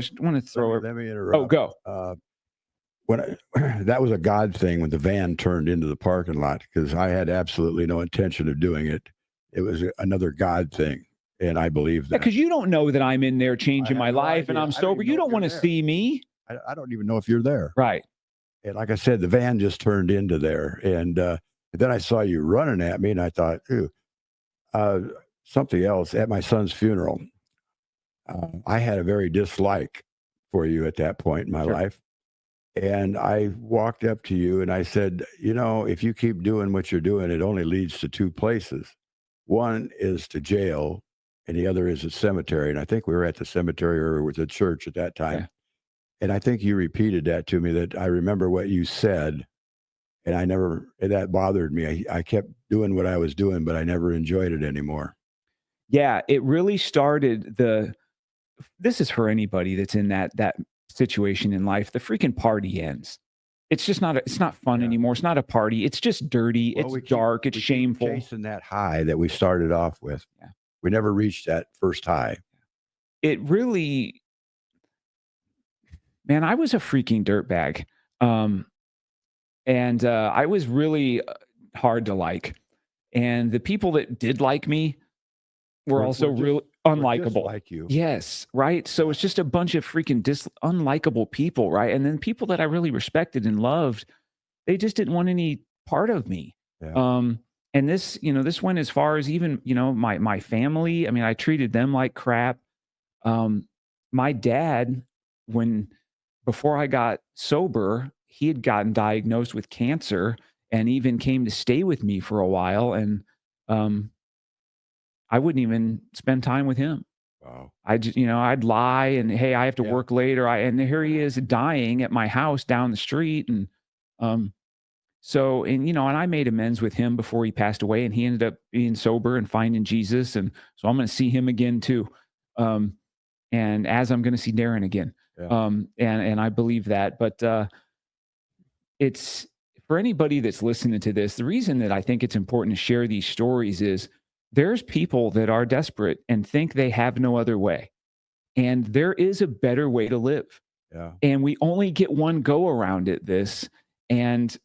just want to Let throw me it. let me Oh, interrupt. go. When that was a God thing when the van turned into the parking lot because I had absolutely no intention of doing it. It was another God thing, and I believe Yeah, that. because you don't know that I'm in there I changing have my no life and idea. I'm I don't sober. even You know if don't you're want to there. see me. I don't even know if you're there. Right. And like I said, the van just turned into there, and then I saw you running at me, and I thought, "Ooh." Uh, Something else at my son's funeral. I had a very dislike for you at that point in my Sure. life. And I walked up to you and I said, if you keep doing what you're doing, it only leads to two places. One is to jail, and the other is a cemetery. And I think we were at the cemetery or with the church at that Okay. time. And I think you repeated that to me that I remember what you said. And that bothered me. I kept doing what I was doing, but I never enjoyed it anymore. Yeah, it really started this is for anybody that's in that situation in life. The freaking party ends. It's just not it's not fun Yeah. anymore. It's not a party. It's just dirty. Well, It's dark. It's we keep shameful. chasing that high that we started off with. Yeah. We never reached that first high. It really, man, I was a freaking dirtbag. Um, and I was really hard to like. And the people that did like me were also really We're just unlikable. like you. Yes, right? So it's just a bunch of freaking unlikable people, right? And then people that I really respected and loved, they just didn't want any part of me. Yeah. Um, and this, this went as far as even, my family. I mean, I treated them like crap. Um, my dad, when before I got sober, he had gotten diagnosed with cancer and even came to stay with me for a while. And um, I wouldn't even spend time with him. Wow. I just, I'd lie and hey, I have to Yeah. work later. And here he is dying at my house down the street. And um, and I made amends with him before he passed away, and he ended up being sober and finding Jesus. And so I'm going to see him again too. Um, and as I'm going to see Darren again. Yeah. And I believe that, but it's for anybody that's listening to this, the reason that I think it's important to share these stories is there's people that are desperate and think they have no other way. And there is a better way to live. Yeah. And we only get one go around at this. And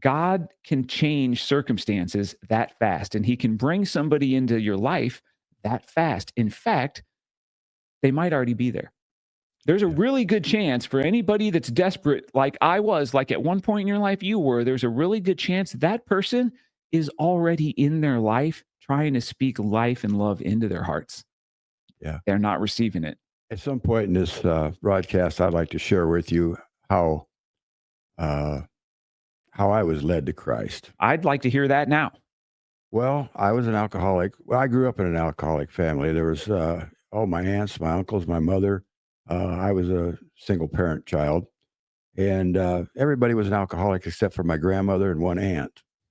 God can change circumstances that fast, and he can bring somebody into your life that fast. In fact, they might already be there. There's a Yeah. really good chance for anybody that's desperate, like I was, like at one point in your life you were, there's a really good chance that person is already in their life trying to speak life and love into their hearts. Yeah. They're not receiving it. At some point in this broadcast, I'd like to share with you uh, how I was led to Christ. I'd like to hear that now. Well, I was an alcoholic. Well, I grew up in an alcoholic family. There was all my aunts, my uncles, my mother. I was a single parent child, and everybody was an alcoholic except for my grandmother and one aunt.